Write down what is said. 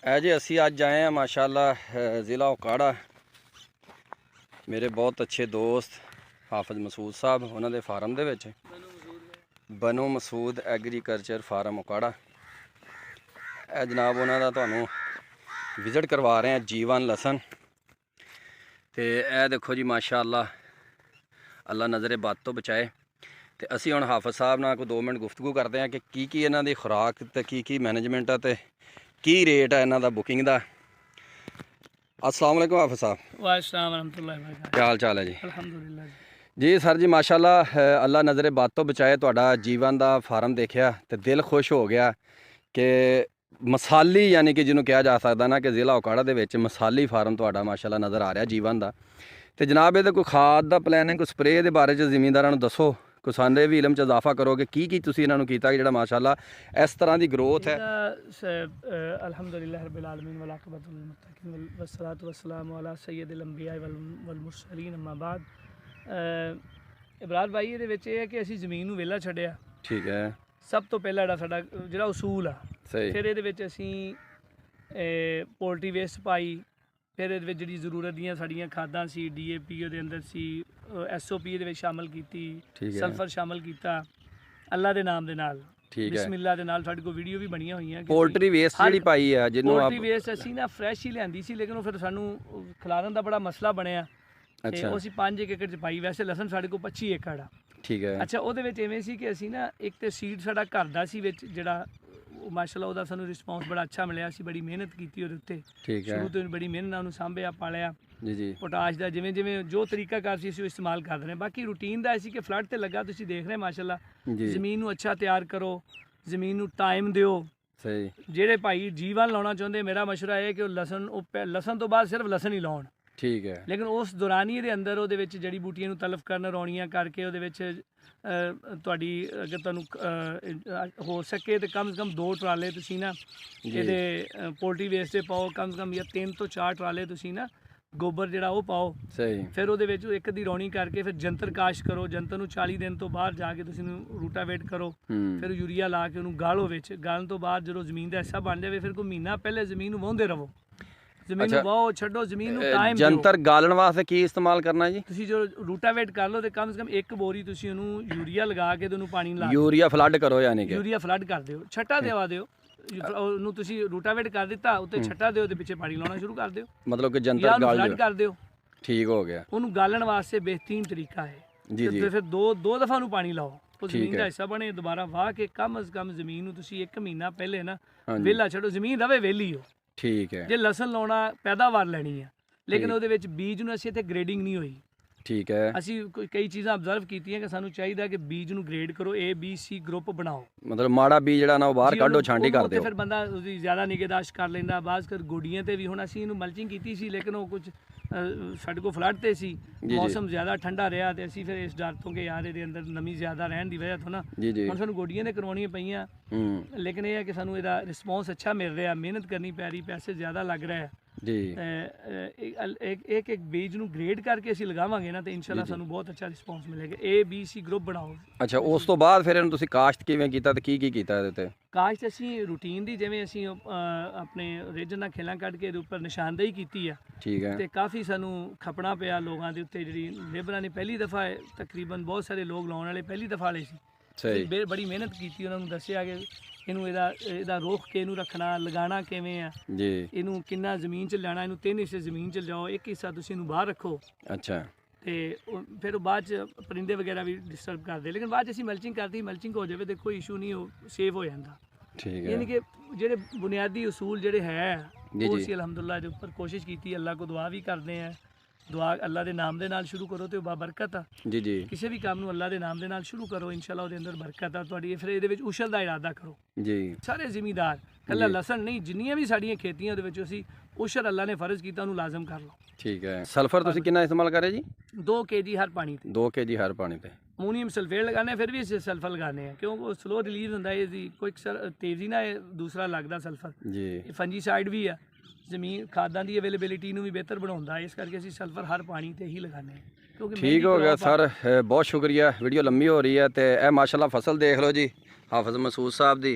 जी असी अज आए हैं माशाल्लाह ज़िला उकाड़ा। मेरे बहुत अच्छे दोस्त हाफिज मसूद साहब उन्होंने फार्म दे विच बनो मसूद एग्रीकल्चर फार्म उकाड़ा। जनाब उन्होंने तुहानू विजिट करवा रहे हैं जीवन लसन। तो यह देखो जी माशाल्लाह अल्लाह नज़रे बद तो बचाए। तो असी हुण हाफिज साहब नाल कोई 2 मिनट गुफ्तगू करते हैं कि की इन्हां दी खुराक ते की मैनेजमेंट है ते की रेट है इन्हां दा बुकिंग दा। अस्सलाम वालेकुम हाफिज साहब, वालेकुम रहमतुल्लाहि व बरकातहू। क्या हाल चाल है जी? अल्हम्दुलिल्लाह जी सर जी माशाल्लाह अल्लाह नज़रे बद तो बचाए। तुहाडा जीवन का फार्म देखिया तो दिल खुश हो गया कि मसाली यानी कि जिन्होंने कहा जा सकता ना कि ज़िला उकाड़ा दे विच मसाली फार्म तुहाडा माशाल्लाह नज़र आ रहा जीवन का। तो जनाब ये कोई खाद का प्लान है, कोई स्प्रे के बारे च जमींदारां नूं दसो, कोई साडे भी इलम च इजाफा करो कि की तुसीं इन्हां नूं कीता कि जिहड़ा माशाल्लाह इस तरह की ग्रोथ है। अल्हम्दुलिल्लाह रब्बिल आलमीन वल आक़िबतु लिल मुत्तक़ीन वस्सलातु वस्सलामु अला सय्यिदिल अंबिया वल मुरसलीन अम्मा बाद। इमरान भाई ये है कि असीं ज़मीन नूं वेला छड्डिया। ठीक है, सब तो पहला साडा जिहड़ा उसूल आ, सही। फिर ये असीं पोल्ट्री वेस्ट पाई, फिर ये जिहड़ी जरूरत दियां साड़ियां खादां सी, DAP ਉਹਦੇ अंदर सी, SOP ਇਹਦੇ ਵਿੱਚ शामिल कीती, सल्फर शामिल कीता अल्लाह ਦੇ ਨਾਮ ਦੇ ਨਾਲ। ठीक है, बिस्मिल्लाह ਦੇ ਨਾਲ ਸਾਡੇ ਕੋਲ ਵੀਡੀਓ ਵੀ ਬਣੀਆਂ ਹੋਈਆਂ। पोल्ट्री वेस्ट ਜਿਹੜੀ ਪਾਈ ਹੈ ਜਿਹਨੂੰ पोल्ट्री वेस्ट ਅਸੀਂ ਨਾ ਫਰੈਸ਼ ਹੀ ਲਿਆਂਦੀ ਸੀ, ਲੇਕਿਨ ਉਹ ਫਿਰ ਸਾਨੂੰ ਖਿਲਾਰਨ ਦਾ ਬੜਾ ਮਸਲਾ ਬਣਿਆ ਤੇ ਉਹ ਅਸੀਂ 5 ਏਕੜ ਚ ਪਾਈ। ਵੈਸੇ ਲਸਣ ਸਾਡੇ ਕੋਲ 25 ਏਕੜ ਆ। ठीक है, ਅੱਛਾ ਉਹਦੇ ਵਿੱਚ ਐਵੇਂ ਸੀ ਕਿ ਅਸੀਂ ਨਾ ਇੱਕ ਤੇ ਸੀਡ ਸਾਡਾ ਘਰ ਦਾ ਸੀ ਵਿੱਚ ਜਿਹੜਾ ਮਾਸ਼ਾਅੱਲਾ ਉਹਦਾ ਸਾਨੂੰ ਰਿਸਪੌਂਸ ਬੜਾ ਅੱਛਾ ਮਿਲਿਆ। ਅਸੀਂ ਬੜੀ ਮਿਹਨਤ ਕੀਤੀ ਉਹਦੇ ਉੱਤੇ, ठीक है, ਸ਼ੁਰੂ ਤੋਂ ਬੜੀ ਮਿਹਨਤ ਨਾਲ ਉਹਨੂੰ ਸਾਂਭਿਆ ਪਾਲਿਆ। जी जी, ਪੋਟਾਸ਼ ਦਾ ਜਿਵੇਂ ਜਿਵੇਂ ਜੋ ਤਰੀਕਾਕਾਰ ਸੀ ਅਸੀਂ ਉਹ ਇਸਤੇਮਾਲ ਕਰਦੇ ਰਹੇ। ਬਾਕੀ ਰੂਟੀਨ ਦਾ ਸੀ ਕਿ ਫਲੱਡ ਤੇ ਲੱਗਾ, ਤੁਸੀਂ ਦੇਖ ਰਹੇ ਮਾਸ਼ਾਅੱਲਾ जी ਜ਼ਮੀਨ ਨੂੰ ਅੱਛਾ ਤਿਆਰ ਕਰੋ, ਜ਼ਮੀਨ ਨੂੰ ਟਾਈਮ ਦਿਓ। सही, ਜਿਹੜੇ ਭਾਈ ਜੀਵਨ ਲਾਉਣਾ ਚਾਹੁੰਦੇ, ਮੇਰਾ ਮਸ਼ਵਰਾ ਇਹ ਕਿ ਉਹ ਲਸਣ ਤੋਂ ਬਾਅਦ ਸਿਰਫ ਲਸਣ ਹੀ ਲਾਉਣ, ठीक है, ਲੇਕਿਨ ਉਸ ਦੌਰਾਨੀਏ ਦੇ ਅੰਦਰ ਉਹਦੇ ਵਿੱਚ ਜੜੀ ਬੂਟੀਆਂ ਨੂੰ ਤਲਫ ਕਰਨ, ਰੌਣੀਆਂ ਕਰਕੇ ਉਹਦੇ ਵਿੱਚ ਤੁਹਾਡੀ ਅਗਰ ਤੁਹਾਨੂੰ ਹੋ ਸਕੇ ਤਾਂ ਕਮ ਸੇ ਕਮ 2 ਟਰਾਲੇ ਤੁਸੀਂ ਨਾ ਇਹਦੇ ਪੋਲਟਰੀ ਵੇਸਟ ਦੇ ਪਾਓ, ਕਮ ਸੇ ਕਮ ਜਾਂ 3 ਤੋਂ 4 ਟਰਾਲੇ ਤੁਸੀਂ ਨਾ ਗੋਬਰ ਜਿਹੜਾ ਉਹ ਪਾਓ। सही, ਫਿਰ ਉਹਦੇ ਵਿੱਚ ਇੱਕ ਦੀ ਰੌਣੀ ਕਰਕੇ ਫਿਰ ਜੰਤਰ ਕਾਸ਼ ਕਰੋ। ਜੰਤਰ ਨੂੰ 40 ਦਿਨ ਤੋਂ ਬਾਅਦ ਜਾ ਕੇ ਤੁਸੀਂ ਉਹਨੂੰ ਰੂਟਾਵੇਟ ਕਰੋ, ਫਿਰ ਯੂਰੀਆ ਲਾ ਕੇ ਉਹਨੂੰ ਗਾਲੋ ਵਿੱਚ। ਗਾਲਣ ਤੋਂ ਬਾਅਦ ਜਦੋਂ ਜ਼ਮੀਨ ਦਾ ਹਿੱਸਾ ਬਣ ਜਾਵੇ ਫਿਰ ਕੋਈ ਮਹੀਨਾ ਪਹਿਲੇ ਜ਼ਮੀਨ ਨੂੰ ਵਾਹੁੰਦੇ ਰਹੋ। ਜ਼ਮੀਨ ਨੂੰ ਵਾਹੋ, ਛੱਡੋ, ਜ਼ਮੀਨ ਨੂੰ ਟਾਈਮ ਦਿਓ। ਜੰਤਰ ਗਾਲਣ ਵਾਸਤੇ ਕੀ ਇਸਤੇਮਾਲ ਕਰਨਾ ਜੀ? ਤੁਸੀਂ ਜੋ ਰੂਟਾਵੇਟ ਕਰ ਲਓ ਤੇ ਕਮ ਸੇ ਕਮ 1 ਬੋਰੀ ਤੁਸੀਂ ਉਹਨੂੰ ਯੂਰੀਆ ਲਗਾ ਕੇ ਤੇ ਉਹਨੂੰ ਪਾਣੀ ਲਾ यूरिया फ्लड करो यानी कि ਯੂਰੀਆ ਫਲੱਡ ਕਰ ਦਿਓ, ਛੱਟਾ ਦੇਵਾ ਦਿਓ। ਉਹਨੂੰ ਤੁਸੀਂ ਰੂਟਾਵੇਟ ਕਰ ਦਿੱਤਾ, ਉੱਤੇ ਛੱਟਾ ਦਿਓ ਤੇ ਪਿੱਛੇ ਪਾਣੀ ਲਾਉਣਾ ਸ਼ੁਰੂ ਕਰ ਦਿਓ, मतलब कि ਜਾਂ जंतर ਉਹਨੂੰ गाल ਫਲੱਡ दो। ਕਰ ਦਿਓ। ठीक हो गया, ਉਹਨੂੰ ਗਾਲਣ ਵਾਸਤੇ ਬਿਹਤਰੀਨ ਤਰੀਕਾ ਹੈ। जी जी, ਤੇ ਫਿਰ ਦੋ ਦਫਾ ਨੂੰ ਪਾਣੀ ਲਾਓ, ਉਹ ਠੀਕ ਜ਼ਮੀਨ ਦਾ ਹੈ। ਹਿੱਸਾ ਬਣੇ। ਦੁਬਾਰਾ ਵਾਹ ਕੇ ਕਮ ਸੇ ਕਮ ਜ਼ਮੀਨ ਨੂੰ ਤੁਸੀਂ 1 ਮਹੀਨਾ ਪਹਿਲੇ ਨਾ हाँ जी, ਵਿਹਲਾ ਛੱਡੋ, ਜ਼ਮੀਨ ਰਵੇ ਵਿਹਲੀ ਹੋ। ठीक है, ਜੇ ਲਸਣ ਲਾਉਣਾ ਪੈਦਾਵਾਰ ਲੈਣੀ ਹੈ, ਲੇਕਿਨ ਠੀਕ। ਉਹਦੇ ਵਿੱਚ ਬੀਜ ਨੂੰ ਅਸੀਂ ਇੱਥੇ ਗ੍ਰੇਡਿੰਗ ਨਹੀਂ ਹੋਈ। ठीक है, ਅਸੀਂ ਕਈ ਚੀਜ਼ਾਂ ਅਬਜ਼ਰਵ ਕੀਤੀਆਂ ਕਿ ਸਾਨੂੰ ਚਾਹੀਦਾ ਕਿ ਬੀਜ ਨੂੰ ਗ੍ਰੇਡ ਕਰੋ, ABC ਗਰੁੱਪ ਬਣਾਓ। मतलब माड़ा बीज ਜਿਹੜਾ ਨਾ ਉਹ ਬਾਹਰ ਜੀ ਕੱਢੋ, ਉਹਨੂੰ- ਛਾਂਟੀ ਕਰ ਉਹਨੂੰ ਦਿਓ। ਤੇ ਫਿਰ ਬੰਦਾ ਉਹਦੀ ਜ਼ਿਆਦਾ ਨਿਗਹਦਾਸ਼ਤ ਕਰ ਲੈਂਦਾ। ਬਾਅਦ ਕਰ ਗੋਡੀਆਂ ਤੇ ਵੀ ਹੁਣ ਅਸੀਂ ਇਹਨੂੰ ਮਲਚਿੰਗ ਕੀਤੀ ਸੀ, ਲੇਕਿਨ ਉਹ ਕੁਝ ਸਾਡੇ ਕੋਲ ਫਲੱਡ ਤੇ ਸੀ, ਜੀ। ਮੌਸਮ ਜ਼ਿਆਦਾ ਠੰਡਾ ਰਿਹਾ ਤੇ ਅਸੀਂ ਫਿਰ ਇਸ ਡਰ ਤੋਂ ਕਿ ਯਾਰ ਇਹਦੇ ਅੰਦਰ ਨਮੀ ਜ਼ਿਆਦਾ ਰਹਿਣ ਦੀ ਵਜ੍ਹਾ ਤੋਂ ਨਾ जी जी, ਹੁਣ ਸਾਨੂੰ ਗੋਡੀਆਂ ਤੇ ਕਰਵਾਉਣੀਆਂ ਪਈਆਂ। ਲੇਕਿਨ ਇਹ ਹੈ ਕਿ ਸਾਨੂੰ ਇਹਦਾ ਰਿਸਪੌਂਸ ਅੱਛਾ ਮਿਲ ਰਿਹਾ, ਮਿਹਨਤ ਕਰਨੀ ਪੈ ਰਹੀ, ਪੈਸੇ ਜ਼ਿਆਦਾ ਲੱਗ ਰਹੇ ਆ। जी, ਇੱਕ ਬੀਜ ਨੂੰ ਗ੍ਰੇਡ ਕਰਕੇ ਅਸੀਂ ਲਗਾਵਾਂਗੇ ਨਾ ਤੇ ਇਨਸ਼ਾਅੱਲਾ ਸਾਨੂੰ ਬਹੁਤ ਅੱਛਾ ਰਿਸਪੌਂਸ ਮਿਲੇਗਾ। ABC ਗਰੁੱਪ ਬਣਾਓ। ਅੱਛਾ ਉਸ ਤੋਂ ਬਾਅਦ ਫਿਰ ਇਹਨੂੰ ਤੁਸੀਂ ਕਾਸ਼ਤ ਕਿਵੇਂ ਕੀਤਾ ਤੇ ਕੀ ਕੀਤਾ ਇਹਦੇ ਤੇ? ਕਾਸ਼ਤ ਅਸੀਂ ਰੂਟੀਨ ਦੀ, ਜਿਵੇਂ ਅਸੀਂ ਆਪਣੇ ਰੇਜਨ ਨਾਲ ਖੇਲਾਂ ਕੱਢ ਕੇ ਇਹਦੇ ਉੱਪਰ ਨਿਸ਼ਾਨਦੇਹੀ ਕੀਤੀ ਆ ਠੀਕ ਹੈ, ਤੇ ਕਾਫੀ ਸਾਨੂੰ ਖਪਣਾ ਪਿਆ ਲੋਕਾਂ ਦੇ ਉੱਤੇ। ਜਿਹੜੀ ਲੇਬਰਾਂ ਨੇ ਪਹਿਲੀ ਦਫਾ, ਤਕਰੀਬਨ ਬਹੁਤ ਸਾਰੇ ਲੋਕ ਲਾਉਣ ਵਾਲੇ ਪਹਿਲੀ ਦਫਾ ਵਾਲੇ ਸੀ, ਸਹੀ, ਬੜੀ ਮਿਹਨਤ ਕੀਤੀ। ਉਹਨਾਂ ਨੂੰ ਦੱਸਿਆ ਕਿ ਇਹਨੂੰ ਇਹਦਾ ਰੋਕ ਕੇ ਇਹਨੂੰ ਰੱਖਣਾ, ਲਗਾਉਣਾ ਕਿਵੇਂ ਆ, ਜੀ, ਇਹਨੂੰ ਕਿੰਨਾ ਜ਼ਮੀਨ 'ਚ ਲੈਣਾ, ਇਹਨੂੰ 3 ਹਿੱਸੇ ਜ਼ਮੀਨ 'ਚ ਲਿਆਓ, 1 ਹਿੱਸਾ ਤੁਸੀਂ ਇਹਨੂੰ ਬਾਹਰ ਰੱਖੋ। ਅੱਛਾ, ਤੇ ਫਿਰ ਉਹ ਬਾਅਦ 'ਚ ਪਰਿੰਦੇ ਵਗੈਰਾ ਵੀ ਡਿਸਟਰਬ ਕਰਦੇ, ਲੇਕਿਨ ਬਾਅਦ 'ਚ ਅਸੀਂ ਮਲਚਿੰਗ ਕਰਦੀ, ਮਲਚਿੰਗ ਹੋ ਜਾਵੇ ਤੇ ਕੋਈ ਇਸ਼ੂ ਨਹੀਂ, ਉਹ ਸੇਵ ਹੋ ਜਾਂਦਾ। ਠੀਕ ਹੈ, ਯਾਨੀ ਕਿ ਜਿਹੜੇ ਬੁਨਿਆਦੀ ਉਸੂਲ ਜਿਹੜੇ ਹੈ ਜੀ, ਉਹ ਜੀ। ਅਸੀਂ ਅਲਹਮਦੁਲਿਲਾ ਦੇ ਉੱਪਰ ਕੋਸ਼ਿਸ਼ ਕੀਤੀ। ਅੱਲਾ ਕੋ ਦੁਆ ਵੀ ਕਰਦੇ ਆ। ਦੁਆ ਅੱਲਾ ਦੇ ਨਾਮ ਦੇ ਨਾਲ ਸ਼ੁਰੂ ਕਰੋ ਤੇ ਉਹ ਬਾਬਰਕਤ ਆ। जी जी, ਕਿਸੇ ਵੀ ਕੰਮ ਨੂੰ ਅੱਲਾ ਦੇ ਨਾਮ ਦੇ ਨਾਲ ਸ਼ੁਰੂ ਕਰੋ, ਇਨਸ਼ਾਅੱਲਾ ਉਹਦੇ ਅੰਦਰ ਬਰਕਤ ਆ ਤੁਹਾਡੀ। ਫਿਰ ਇਹਦੇ ਵਿੱਚ ਉਸ਼ਲ ਦਾ ਇਰਾਦਾ ਕਰੋ। जी, ਸਾਰੇ ਜ਼ਿਮੀਦਾਰ ਕੱਲਾ ਜੀ। ਲਸਣ ਨਹੀਂ, ਜਿੰਨੀਆਂ ਵੀ ਸਾਡੀਆਂ ਖੇਤੀਆਂ ਦੇ ਵਿੱਚ ਅਸੀਂ ਉਸ਼ਲ ਅੱਲਾ ਨੇ ਫਰਜ਼ ਕੀਤਾ, ਉਹਨੂੰ ਲਾਜ਼ਮ ਕਰ ਲਓ। ਠੀਕ ਹੈ। ਸਲਫਰ ਤੁਸੀਂ ਕਿੰਨਾ ਇਸਤੇਮਾਲ ਕਰੇ ਜੀ? 2 kg ਹਰ ਪਾਣੀ ਤੇ। 2 kg ਹਰ ਪਾਣੀ ਤੇ। ਅਮੋਨੀਅਮ ਸਲਫੇਟ ਲਗਾने ਫਿਰ ਵੀ ਅਸੀਂ ਸਲਫਰ ਲਗਾਉਂਦੇ ਆ, ਕਿਉਂਕਿ ਉਹ ਸਲੋ ਰਿਲੀਜ਼ ਹੁੰਦਾ ਹੈ, ਇਹਦੀ ਕੋਈ ਤੇਜ਼ੀ ਨਾਲ ਇਹ ਦੂਸਰਾ ਲੱਗਦਾ ਸਲਫਰ। ਜੀ, ਇਹ ਫੰਜੀਸਾਈਡ ਵੀ ਆ, ਜ਼ਮੀਨ ਖਾਦਾਂ ਦੀ ਅਵੇਲੇਬਿਲਿਟੀ ਨੂੰ ਵੀ ਬਿਹਤਰ ਬਣਾਉਂਦਾ ਹੈ, ਇਸ ਕਰਕੇ ਅਸੀਂ ਸਲਫਰ ਹਰ ਪਾਣੀ ਤੇ ਹੀ ਲਗਾਉਂਦੇ ਹਾਂ। ਕਿਉਂਕਿ ठीक हो गया सर, बहुत शुक्रिया। वीडियो लंबी हो रही है तो यह माशाल्लाह फसल देख लो जी हाफिज मसूद साहब दी।